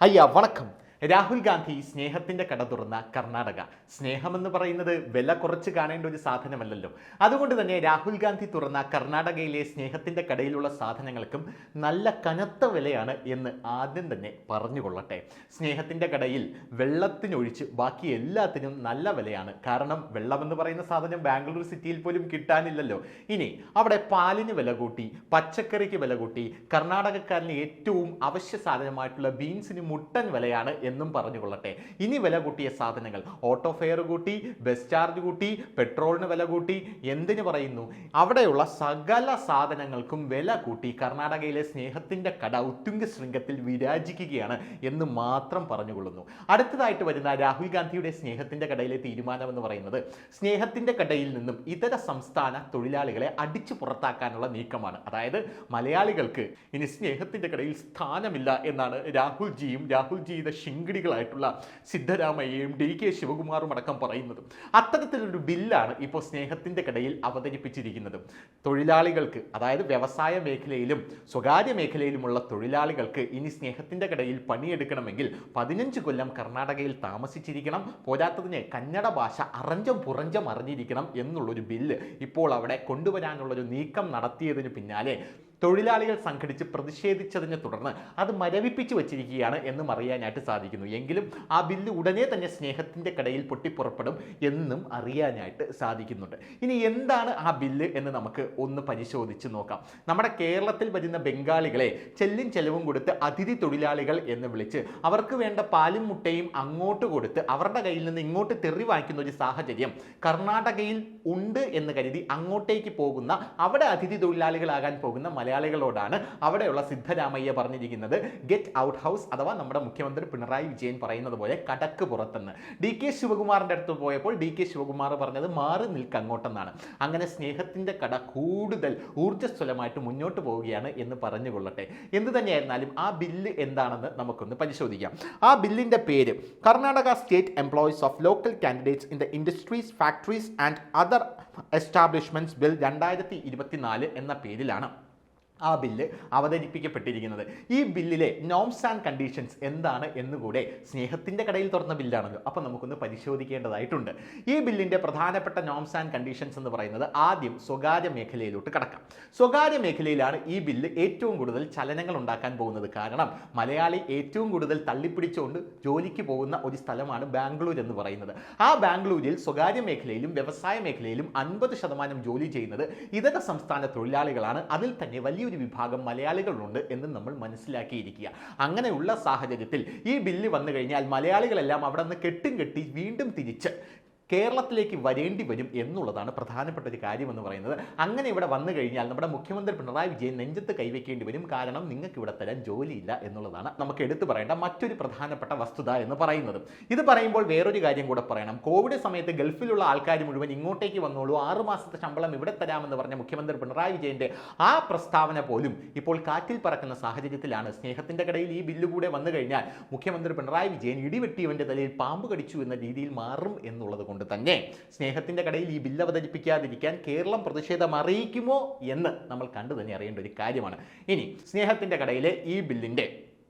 വണക്കം. രാഹുൽ ഗാന്ധി സ്നേഹത്തിന്റെ കട തുറന്ന കർണാടക. സ്നേഹമെന്ന് പറയുന്നത് വില കുറച്ച് കാണേണ്ട ഒരു സാധനമല്ലല്ലോ. അതുകൊണ്ട് തന്നെ രാഹുൽ ഗാന്ധി തുറന്ന കർണാടകയിലെ സ്നേഹത്തിന്റെ കടയിലുള്ള സാധനങ്ങൾക്കും നല്ല കനത്ത വിലയാണ് എന്ന് ആദ്യം തന്നെ പറഞ്ഞുകൊള്ളട്ടെ. സ്നേഹത്തിന്റെ കടയിൽ വെള്ളത്തിനൊഴിച്ച് ബാക്കി എല്ലാത്തിനും നല്ല വിലയാണ്. കാരണം വെള്ളമെന്ന് പറയുന്ന സാധനം ബാംഗ്ലൂർ സിറ്റിയിൽ പോലും കിട്ടാനില്ലല്ലോ. ഇനി അവിടെ പാലിന് വില കൂട്ടി, പച്ചക്കറിക്ക് വില കൂട്ടി, കർണാടകക്കാരന് ഏറ്റവും അവശ്യ സാധനമായിട്ടുള്ള ബീൻസിന് മുട്ടൻ വിലയാണ് എന്നും പറഞ്ഞുകൊള്ളട്ടെ. ഇനി വില കൂട്ടിയ സാധനങ്ങൾ, ഓട്ടോ ഫെയർ കൂട്ടി, ബസ് ചാർജ് കൂട്ടി, പെട്രോളിന് വില കൂട്ടി, എന്തിനു പറയുന്നു, അവിടെയുള്ള സകല സാധനങ്ങൾക്കും വില കൂട്ടി കർണാടകയിലെ സ്നേഹത്തിന്റെ കട ഉത്തുംഗ ശൃംഗത്തിൽ വിരാജിക്കുകയാണ് എന്ന് മാത്രം പറഞ്ഞുകൊള്ളുന്നു. അടുത്തതായിട്ട് വരുന്ന രാഹുൽ ഗാന്ധിയുടെ സ്നേഹത്തിന്റെ കടയിലെ തീരുമാനം എന്ന് പറയുന്നത് സ്നേഹത്തിന്റെ കടയിൽ നിന്നും ഇതര സംസ്ഥാന തൊഴിലാളികളെ അടിച്ചു പുറത്താക്കാനുള്ള നീക്കമാണ്. അതായത് മലയാളികൾക്ക് ഇനി സ്നേഹത്തിന്റെ കടയിൽ സ്ഥാനമില്ല എന്നാണ് രാഹുൽജിയുടെ ശിങ്കിടികളായിട്ടുള്ള സിദ്ധരാമയ്യയും DK ശിവകുമാറും അടക്കം പറയുന്നത്. അത്തരത്തിലൊരു ബില്ലാണ് ഇപ്പോൾ സ്നേഹത്തിന്റെ കടയിൽ അവതരിപ്പിച്ചിരിക്കുന്നത്. തൊഴിലാളികൾക്ക്, അതായത് വ്യവസായ മേഖലയിലും സ്വകാര്യ മേഖലയിലുമുള്ള തൊഴിലാളികൾക്ക് ഇനി സ്നേഹത്തിന്റെ കടയിൽ പണിയെടുക്കണമെങ്കിൽ 15 കൊല്ലം കർണാടകയിൽ താമസിച്ചിരിക്കണം. പോരാത്തതിന് കന്നഡ ഭാഷ അറഞ്ചം പുറഞ്ചം അറിഞ്ഞിരിക്കണം എന്നുള്ളൊരു ബില്ല് ഇപ്പോൾ അവിടെ കൊണ്ടുവരാനുള്ളൊരു നീക്കം നടത്തിയതിന് പിന്നാലെ തൊഴിലാളികൾ സംഘടിച്ച് പ്രതിഷേധിച്ചതിനെ തുടർന്ന് അത് മരവിപ്പിച്ചു വച്ചിരിക്കുകയാണ് എന്നും അറിയാനായിട്ട് സാധിക്കുന്നു. എങ്കിലും ആ ബില്ല് ഉടനെ തന്നെ സ്നേഹത്തിന്റെ കടയിൽ പൊട്ടിപ്പുറപ്പെടും എന്നും അറിയാനായിട്ട് സാധിക്കുന്നുണ്ട്. ഇനി എന്താണ് ആ ബില്ല് എന്ന് നമുക്ക് ഒന്ന് പരിശോധിച്ച് നോക്കാം. നമ്മുടെ കേരളത്തിൽ വരുന്ന ബംഗാളികളെ ചെല്ലും ചെലവും കൊടുത്ത് അതിഥി തൊഴിലാളികൾ എന്ന് വിളിച്ച് അവർക്ക് വേണ്ട പാലും മുട്ടയും അങ്ങോട്ട് കൊടുത്ത് അവരുടെ കയ്യിൽ നിന്ന് ഇങ്ങോട്ട് തെറി വാങ്ങിക്കുന്ന ഒരു സാഹചര്യം കർണാടകയിൽ ഉണ്ട് എന്ന് കരുതി അങ്ങോട്ടേക്ക് പോകുന്ന, അവിടെ അതിഥി തൊഴിലാളികളാകാൻ പോകുന്ന മലയാളികളോടാണ് അവിടെയുള്ള സിദ്ധരാമയ്യ പറഞ്ഞിരിക്കുന്നത് ഗെറ്റ് ഔട്ട് ഹൗസ്, അഥവാ നമ്മുടെ മുഖ്യമന്ത്രി പിണറായി വിജയൻ പറയുന്നത് പോലെ കടക്ക് പുറത്തെന്ന്. DK ശിവകുമാറിന്റെ അടുത്ത് പോയപ്പോൾ DK ശിവകുമാർ പറഞ്ഞത് മാറി നിൽക്ക് അങ്ങോട്ടെന്നാണ്. അങ്ങനെ സ്നേഹത്തിന്റെ കട കൂടുതൽ ഊർജ്ജസ്വലമായിട്ട് മുന്നോട്ട് പോവുകയാണ് എന്ന് പറഞ്ഞുകൊള്ളട്ടെ. എന്ത് തന്നെയായിരുന്നാലും ആ ബില്ല് എന്താണെന്ന് നമുക്കൊന്ന് പരിശോധിക്കാം. ആ ബില്ലിന്റെ പേര് Karnataka state employees of local candidates in the industries, factories and other establishments bill 2024 എന്ന പേരിലാണ് ആ ബില്ല് അവതരിപ്പിക്കപ്പെട്ടിരിക്കുന്നത്. ഈ ബില്ലിലെ നോംസ് ആൻഡ് കണ്ടീഷൻസ് എന്താണ് എന്നുകൂടെ, സ്നേഹത്തിന്റെ കടയിൽ തുറന്ന ബില്ലാണല്ലോ, അപ്പോൾ നമുക്കൊന്ന് പരിശോധിക്കേണ്ടതായിട്ടുണ്ട്. ഈ ബില്ലിന്റെ പ്രധാനപ്പെട്ട നോംസ് ആൻഡ് കണ്ടീഷൻസ് എന്ന് പറയുന്നത്, ആദ്യം സ്വകാര്യ മേഖലയിലോട്ട് കടക്കാം. സ്വകാര്യ മേഖലയിലാണ് ഈ ബില്ല് ഏറ്റവും കൂടുതൽ ചലനങ്ങൾ ഉണ്ടാക്കാൻ പോകുന്നത്. കാരണം മലയാളി ഏറ്റവും കൂടുതൽ തള്ളിപ്പിടിച്ചുകൊണ്ട് ജോലിക്ക് പോകുന്ന ഒരു സ്ഥലമാണ് ബാംഗ്ലൂർ എന്ന് പറയുന്നത്. ആ ബാംഗ്ലൂരിൽ സ്വകാര്യ മേഖലയിലും വ്യവസായ മേഖലയിലും 50% ജോലി ചെയ്യുന്നത് ഇതര സംസ്ഥാന തൊഴിലാളികളാണ്. അതിൽ തന്നെ വലിയ ഒരു വിഭാഗം മലയാളികളുണ്ട് എന്ന് നമ്മൾ മനസ്സിലാക്കിയിരിക്കുക. അങ്ങനെയുള്ള സാഹചര്യത്തിൽ ഈ ബില്ല് വന്നു കഴിഞ്ഞാൽ മലയാളികളെല്ലാം അവിടെ നിന്ന് കെട്ടും കെട്ടി വീണ്ടും തിരിച്ച് കേരളത്തിലേക്ക് വരേണ്ടി വരും എന്നുള്ളതാണ് പ്രധാനപ്പെട്ട ഒരു കാര്യമെന്ന് പറയുന്നത്. അങ്ങനെ ഇവിടെ വന്നു കഴിഞ്ഞാൽ നമ്മുടെ മുഖ്യമന്ത്രി പിണറായി വിജയൻ നെഞ്ചത്ത് കൈവയ്ക്കേണ്ടി വരും. കാരണം നിങ്ങൾക്ക് ഇവിടെ തരാൻ ജോലിയില്ല എന്നുള്ളതാണ് നമുക്ക് എടുത്തു പറയേണ്ട മറ്റൊരു പ്രധാനപ്പെട്ട വസ്തുത എന്ന് പറയുന്നത്. ഇത് പറയുമ്പോൾ വേറൊരു കാര്യം കൂടെ പറയണം. കോവിഡ് സമയത്ത് ഗൾഫിലുള്ള ആൾക്കാർ മുഴുവൻ ഇങ്ങോട്ടേക്ക് വന്നോളൂ, 6 മാസത്തെ ശമ്പളം ഇവിടെ തരാമെന്ന് പറഞ്ഞ മുഖ്യമന്ത്രി പിണറായി വിജയന്റെ ആ പ്രസ്താവന പോലും ഇപ്പോൾ കാറ്റിൽ പറക്കുന്ന സാഹചര്യത്തിലാണ്. സ്നേഹത്തിന്റെ കടയിൽ ഈ ബില്ല് കൂടെ വന്നു കഴിഞ്ഞാൽ മുഖ്യമന്ത്രി പിണറായി വിജയൻ ഇടിവെട്ടിയവന്റെ തലയിൽ പാമ്പ് കടിച്ചു എന്ന രീതിയിൽ മാറും എന്നുള്ളത് കൊണ്ട് തന്നെ സ്നേഹത്തിന്റെ കടയിൽ ഈ ബില്ല് അവതരിപ്പിക്കാതിരിക്കാൻ കേരളം പ്രതിഷേധം അറിയിക്കുമോ എന്ന് നമ്മൾ കണ്ടു തന്നെ അറിയേണ്ട ഒരു കാര്യമാണ്. ഇനി സ്നേഹത്തിന്റെ കടയിലെ ഈ ബില്ലിന്റെ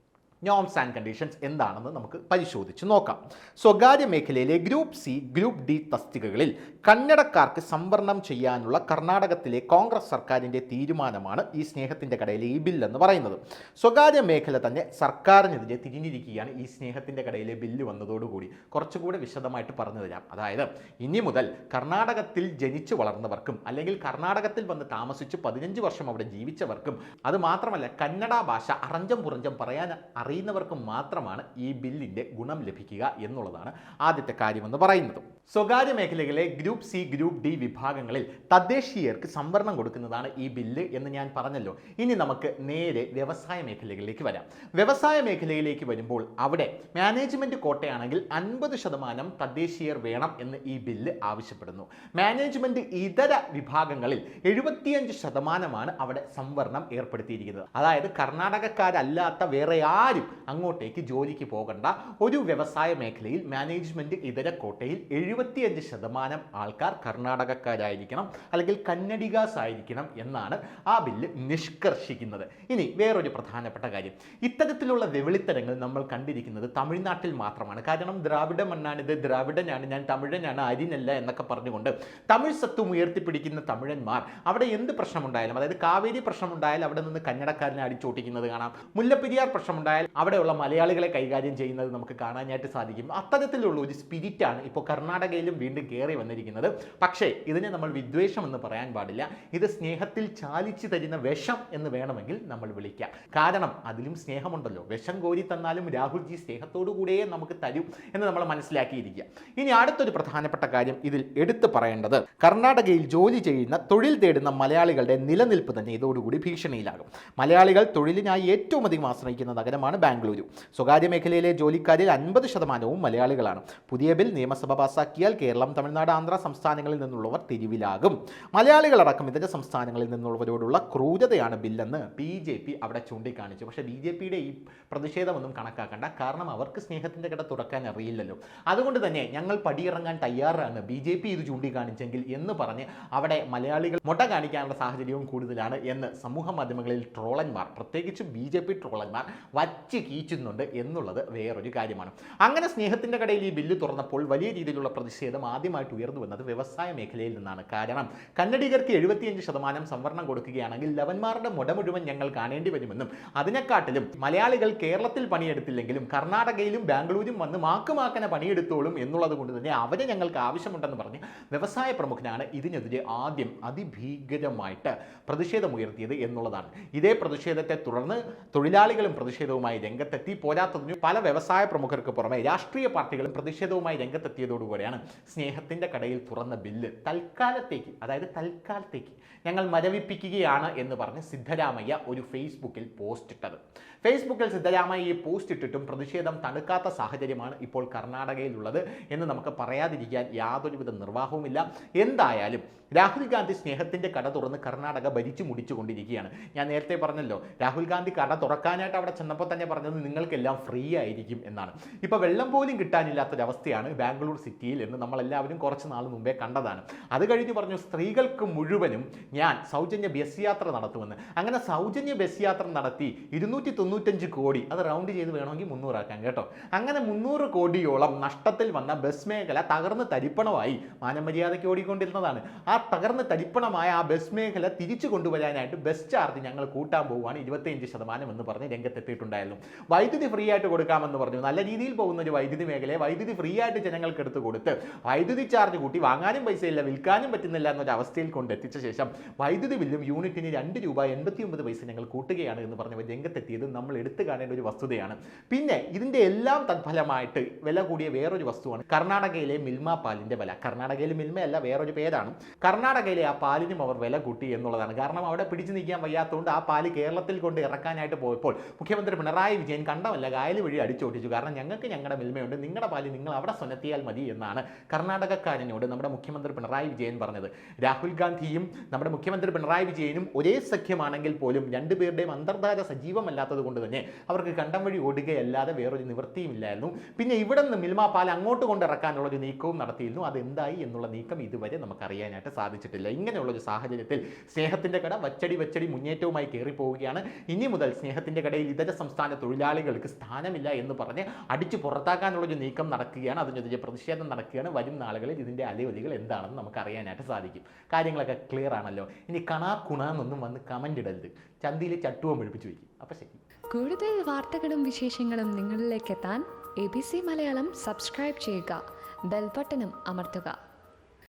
നോംസ് ആൻഡ് കണ്ടീഷൻസ് എന്താണെന്ന് നമുക്ക് പരിശോധിച്ച് നോക്കാം. സ്വകാര്യ മേഖലയിലെ ഗ്രൂപ്പ് C, ഗ്രൂപ്പ് D തസ്തികകളിൽ കന്നഡക്കാർക്ക് സംവരണം ചെയ്യാനുള്ള കർണാടകത്തിലെ കോൺഗ്രസ് സർക്കാരിൻ്റെ തീരുമാനമാണ് ഈ സ്നേഹത്തിൻ്റെ കടയിലെ ഈ ബില്ല് എന്ന് പറയുന്നത്. സ്വകാര്യ മേഖല തന്നെ സർക്കാരിനെതിരെ തിരിഞ്ഞിരിക്കുകയാണ് ഈ സ്നേഹത്തിൻ്റെ കടയിലെ ബില്ല് വന്നതോടുകൂടി. കുറച്ചുകൂടെ വിശദമായിട്ട് പറഞ്ഞു തരാം. അതായത് ഇനി മുതൽ കർണാടകത്തിൽ ജനിച്ചു വളർന്നവർക്കും അല്ലെങ്കിൽ കർണാടകത്തിൽ വന്ന് താമസിച്ച് 15 വർഷം അവിടെ ജീവിച്ചവർക്കും, അത് മാത്രമല്ല കന്നഡ ഭാഷ അറഞ്ചം പുറഞ്ചം പറയാൻ അറിയുന്നവർക്കും മാത്രമാണ് ഈ ബില്ലിൻ്റെ ഗുണം ലഭിക്കുക എന്നുള്ളതാണ് ആദ്യത്തെ കാര്യമെന്ന് പറയുന്നത്. സ്വകാര്യ മേഖലകളിലെ ഗ്രൂപ്പ് C, ഗ്രൂപ്പ് D വിഭാഗങ്ങളിൽ തദ്ദേശീയർക്ക് സംവരണം കൊടുക്കുന്നതാണ് ഈ ബില്ല് എന്ന് ഞാൻ പറഞ്ഞല്ലോ. ഇനി നമുക്ക് നേരെ വ്യവസായ മേഖലകളിലേക്ക് വരാം. വ്യവസായ മേഖലയിലേക്ക് വരുമ്പോൾ അവിടെ മാനേജ്മെന്റ് കോട്ടയാണെങ്കിൽ 50% തദ്ദേശീയർ വേണം എന്ന് ഈ ബില്ല് ആവശ്യപ്പെടുന്നു. മാനേജ്മെന്റ് ഇതര വിഭാഗങ്ങളിൽ 75% അവിടെ സംവരണം ഏർപ്പെടുത്തിയിരിക്കുന്നത്. അതായത് കർണാടകക്കാരല്ലാത്ത വേറെ ആരും ആരും അങ്ങോട്ടേക്ക് ജോലിക്ക് പോകണ്ട. ഒരു വ്യവസായ മേഖലയിൽ മാനേജ്മെന്റ് ഇതര കോട്ടയിൽ 75% ആൾക്കാർ കർണാടകക്കാരായിരിക്കണം, അല്ലെങ്കിൽ കന്നഡിഗാസ് ആയിരിക്കണം എന്നാണ് ആ ബില്ല് നിഷ്കർഷിക്കുന്നത്. ഇനി വേറൊരു പ്രധാനപ്പെട്ട കാര്യം, ഇത്തരത്തിലുള്ള വെവിളിത്തരങ്ങൾ നമ്മൾ കണ്ടിരിക്കുന്നത് തമിഴ്നാട്ടിൽ മാത്രമാണ്. കാരണം ദ്രാവിഡ മണ്ണാണിത്, ദ്രാവിഡനാണ് ഞാൻ, തമിഴനാണ്, അരിനല്ല എന്നൊക്കെ പറഞ്ഞുകൊണ്ട് തമിഴ് സത്വം ഉയർത്തിപ്പിടിക്കുന്ന തമിഴന്മാർ അവിടെ എന്ത് പ്രശ്നമുണ്ടായാലും, അതായത് കാവേരി പ്രശ്നമുണ്ടായാൽ അവിടെ നിന്ന് കന്നഡക്കാരനെ അടിച്ചോട്ടിക്കുന്നത് കാണാം, മുല്ലപ്പെരിയാർ പ്രശ്നമുണ്ടായാൽ അവിടെയുള്ള മലയാളികളെ കൈകാര്യം ചെയ്യുന്നത് നമുക്ക് കാണാനായിട്ട് സാധിക്കും. അത്തരത്തിലുള്ള ഒരു സ്പിരിറ്റാണ് ഇപ്പോൾ കർണാടകയിലും വീണ്ടും കയറി വന്നിരിക്കുന്നത്. പക്ഷേ ഇതിനെ നമ്മൾ വിദ്വേഷം എന്ന് പറയാൻ പാടില്ല, ഇത് സ്നേഹത്തിൽ ചാലിച്ചു തരുന്ന വിഷം എന്ന് വേണമെങ്കിൽ നമ്മൾ വിളിക്കാം. കാരണം അതിലും സ്നേഹമുണ്ടല്ലോ. വിഷം കോരി തന്നാലും രാഹുൽജി സ്നേഹത്തോടു കൂടിയേ നമുക്ക് തരൂ എന്ന് നമ്മൾ മനസ്സിലാക്കിയിരിക്കുക. ഇനി അടുത്തൊരു പ്രധാനപ്പെട്ട കാര്യം ഇതിൽ എടുത്തു പറയേണ്ടത്, കർണാടകയിൽ ജോലി ചെയ്യുന്ന തൊഴിൽ തേടുന്ന മലയാളികളുടെ നിലനിൽപ്പ് തന്നെ ഇതോടുകൂടി ഭീഷണിയിലാകും. മലയാളികൾ തൊഴിലിനായി ഏറ്റവും അധികം ആശ്രയിക്കുന്ന നഗരമാണ് ബാംഗ്ലൂരു. സ്വകാര്യ മേഖലയിലെ ജോലിക്കാരിൽ 50% മലയാളികളാണ്. പുതിയ ബിൽ നിയമസഭ പാസാക്കിയാൽ കേരളം, തമിഴ്നാട്, ആന്ധ്ര സംസ്ഥാനങ്ങളിൽ നിന്നുള്ളവർ തെരുവിലാകും. മലയാളികളടക്കം ഇതര സംസ്ഥാനങ്ങളിൽ നിന്നുള്ളവരോടുള്ള ക്രൂരതയാണ് ബില്ലെന്ന് BJP അവിടെ ചൂണ്ടിക്കാണിച്ചു. പക്ഷേ BJPയുടെ ഈ പ്രതിഷേധമൊന്നും കണക്കാക്കണ്ട, കാരണം അവർക്ക് സ്നേഹത്തിൻ്റെ കട തുറക്കാൻ അറിയില്ലല്ലോ. അതുകൊണ്ട് തന്നെ ഞങ്ങൾ പടിയിറങ്ങാൻ തയ്യാറാണ് BJP ഇത് ചൂണ്ടിക്കാണിച്ചെങ്കിൽ എന്ന് പറഞ്ഞ് അവിടെ മലയാളികൾ മുട്ട കാണിക്കാനുള്ള സാഹചര്യവും കൂടുതലാണ് എന്ന് സമൂഹ മാധ്യമങ്ങളിൽ ട്രോളന്മാർ, പ്രത്യേകിച്ച് BJP ട്രോളന്മാർ വച്ച് കീച്ചുന്നുണ്ട് എന്നുള്ളത് വേറൊരു കാര്യമാണ്. അങ്ങനെ സ്നേഹത്തിൻ്റെ കടയിൽ ഈ ബില്ല് തുറന്നപ്പോൾ വലിയ രീതിയിലുള്ള പ്രതിഷേധം ആദ്യമായിട്ട് ഉയർന്നു വന്നത് വ്യവസായ മേഖലയിൽ നിന്നാണ്. കാരണം കന്നഡിഗർക്ക് 75% സംവരണം കൊടുക്കുകയാണെങ്കിൽ ലവന്മാരുടെ മുട മുഴുവൻ ഞങ്ങൾ കാണേണ്ടി വരുമെന്നും അതിനെക്കാട്ടിലും മലയാളികൾ കേരളത്തിൽ പണിയെടുത്തില്ലെങ്കിലും കർണാടകയിലും ബാംഗ്ലൂരും വന്ന് മാക്കുമാക്കനെ പണിയെടുത്തോളും എന്നുള്ളത് കൊണ്ട് തന്നെ അവരെ ഞങ്ങൾക്ക് ആവശ്യമുണ്ടെന്ന് പറഞ്ഞ് വ്യവസായ പ്രമുഖനാണ് ഇതിനെതിരെ ആദ്യം അതിഭീകരമായിട്ട് പ്രതിഷേധമുയർത്തിയത് എന്നുള്ളതാണ്. ഇതേ പ്രതിഷേധത്തെ തുടർന്ന് തൊഴിലാളികളും പ്രതിഷേധവുമായി രംഗത്തെത്തി. പോരാത്തതിന് പല വ്യവസായ പ്രമുഖർക്ക് പുറമെ രാഷ്ട്രീയ പാർട്ടികളും പ്രതിഷേധവുമായി രംഗത്തെത്തിയതോടുകൂടിയാണ് സ്നേഹത്തിൻ്റെ കടയിൽ തുറന്ന ബില്ല് തൽക്കാലത്തേക്ക് ഞങ്ങൾ മരവിപ്പിക്കുകയാണ് എന്ന് പറഞ്ഞ് സിദ്ധരാമയ്യ ഒരു ഫേസ്ബുക്കിൽ പോസ്റ്റ് ഇട്ടത്. ഫേസ്ബുക്കിൽ സിദ്ധരാമയ്യ ഈ പോസ്റ്റ് ഇട്ടിട്ടും പ്രതിഷേധം തണുക്കാത്ത സാഹചര്യമാണ് ഇപ്പോൾ കർണാടകയിലുള്ളത് എന്ന് നമുക്ക് പറയാതിരിക്കാൻ യാതൊരുവിധ നിർവാഹവുമില്ല. എന്തായാലും രാഹുൽ ഗാന്ധി സ്നേഹത്തിൻ്റെ കട തുറന്ന് കർണാടക ഭരിച്ചു മുടിച്ചുകൊണ്ടിരിക്കുകയാണ്. ഞാൻ നേരത്തെ പറഞ്ഞല്ലോ, രാഹുൽ ഗാന്ധി കട തുറക്കാനായിട്ട് അവിടെ ചെന്നപ്പോൾ തന്നെ പറഞ്ഞത് നിങ്ങൾക്കെല്ലാം ഫ്രീ ആയിരിക്കും എന്നാണ്. ഇപ്പോൾ വെള്ളം പോലും കിട്ടാനില്ലാത്തൊരവസ്ഥയാണ് ബാംഗ്ലൂർ സിറ്റിയിൽ എന്ന് നമ്മളെല്ലാവരും കുറച്ച് നാൾ മുമ്പേ കണ്ടതാണ്. അത് കഴിഞ്ഞ് പറഞ്ഞു സ്ത്രീകൾക്ക് മുഴുവനും ഞാൻ സൗജന്യ ബസ് യാത്ര നടത്തുമെന്ന്. അങ്ങനെ സൗജന്യ ബസ് യാത്ര നടത്തി 295 കോടി, അത് റൗണ്ട് ചെയ്ത് വേണമെങ്കിൽ 300 ആക്കാം കേട്ടോ. അങ്ങനെ 300 കോടിയോളം നഷ്ടത്തിൽ വന്ന ബസ് മേഖല തകർന്ന് തരിപ്പണമായി മാനമര്യാദയ്ക്ക് ഓടിക്കൊണ്ടിരുന്നതാണ്. ആ തകർന്ന് തരിപ്പണമായ ആ ബസ് മേഖല തിരിച്ചു കൊണ്ടുവരാനായിട്ട് ബസ് ചാർജ് ഞങ്ങൾ കൂട്ടാൻ പോവുകയാണ് 25% എന്ന് പറഞ്ഞ് രംഗത്തെത്തിയിട്ടുണ്ടായിരുന്നു. വൈദ്യുതി ഫ്രീ ആയിട്ട് കൊടുക്കാമെന്ന് പറഞ്ഞു. നല്ല രീതിയിൽ പോകുന്ന ഒരു വൈദ്യുതി മേഖലയെ വൈദ്യുതി ഫ്രീ ആയിട്ട് ജനങ്ങൾക്ക് എടുത്ത് കൊടുത്ത് വൈദ്യുതി ചാർജ് കൂട്ടി വാങ്ങാനും പൈസയില്ല, വിൽക്കാനും പറ്റുന്നില്ല എന്നൊരു അവസ്ഥയിൽ കൊണ്ടെത്തിച്ച ശേഷം വൈദ്യുതി ബില്ലും യൂണിറ്റിന് ₹2.89 ഞങ്ങൾ കൂട്ടുകയാണ് എന്ന് പറഞ്ഞവർ രംഗത്തെത്തിയത് നമ്മൾ എടുത്തു കാണേണ്ട ഒരു വസ്തുതയാണ്. പിന്നെ ഇതിൻ്റെ എല്ലാം തത്ഫലമായിട്ട് വില കൂടിയ വേറൊരു വസ്തുവാണ് കർണാടകയിലെ മിൽമ പാലിൻ്റെ വില. കർണാടകയിലെ മിൽമയല്ല, വേറൊരു പേരാണ്. കർണാടകയിലെ ആ പാലിനും അവർ വില കൂട്ടി എന്നുള്ളതാണ്. കാരണം അവിടെ പിടിച്ചു നിൽക്കാൻ വയ്യാത്തതുകൊണ്ട് ആ പാല് കേരളത്തിൽ കൊണ്ട് ഇറക്കാനായിട്ട് പോയപ്പോൾ മുഖ്യമന്ത്രി പിണറായി വിജയൻ കണ്ടമല്ല കായൽ വഴി അടിച്ചോട്ടിച്ചു. കാരണം ഞങ്ങൾക്ക് ഞങ്ങളുടെ മിൽമയുണ്ട്, നിങ്ങളുടെ പാല് നിങ്ങൾ അവിടെ സ്വനത്തിയാൽ മതി എന്നാണ് കർണാടകക്കാരനോട് നമ്മുടെ മുഖ്യമന്ത്രി പിണറായി വിജയൻ പറഞ്ഞത്. രാഹുൽ ഗാന്ധിയും നമ്മുടെ മുഖ്യമന്ത്രി പിണറായി വിജയനും ഒരേ സഖ്യമാണെങ്കിൽ പോലും രണ്ടുപേരുടെയും അന്തർധാര സജീവമല്ലാത്തത് കൊണ്ട് തന്നെ അവർക്ക് കണ്ടം വഴി ഓടുകയല്ലാതെ വേറൊരു നിവൃത്തിയുമില്ലായിരുന്നു. പിന്നെ ഇവിടെ നിന്ന് മിൽമ പാൽ അങ്ങോട്ട് കൊണ്ടിറക്കാനുള്ള ഒരു നീക്കവും നടത്തിയിരുന്നു. അതെന്തായി എന്നുള്ള നീക്കം ഇതുവരെ നമുക്കറിയാനായിട്ട് സാധിച്ചിട്ടില്ല. ഇങ്ങനെയുള്ളൊരു സാഹചര്യത്തിൽ സ്നേഹത്തിൻ്റെ കട വച്ചടി മുന്നേറ്റവുമായി കയറിപ്പോവുകയാണ്. ഇനി മുതൽ സ്നേഹത്തിൻ്റെ കടയിൽ ഇതര സംസ്ഥാന തൊഴിലാളികൾക്ക് സ്ഥാനമില്ല എന്ന് പറഞ്ഞ് അടിച്ചു പുറത്താക്കാനുള്ളൊരു നീക്കം നടക്കുകയാണ്. അതിനെതിരെ പ്രതിഷേധം നടക്കുകയാണ്. വരും നാളുകളിൽ ഇതിൻ്റെ അലയൊലികൾ എന്താണെന്ന് നമുക്ക് അറിയാനായിട്ട് സാധിക്കും. കാര്യങ്ങളൊക്കെ ക്ലിയർ ആണല്ലോ. ഇനി കുണാന്നൊന്നും വന്ന് കമൻ്റ് ഇടരുത്, ചന്തിയിൽ ചട്ടുവം ഒഴിപ്പിച്ചു വയ്ക്കും. അപ്പം ശരി. കൂടുതൽ വാർത്തകളും വിശേഷങ്ങളും നിങ്ങളിലേക്ക് എത്താൻ ABC മലയാളം സബ്സ്ക്രൈബ് ചെയ്യുക, ബെൽ ബട്ടണും അമർത്തുക.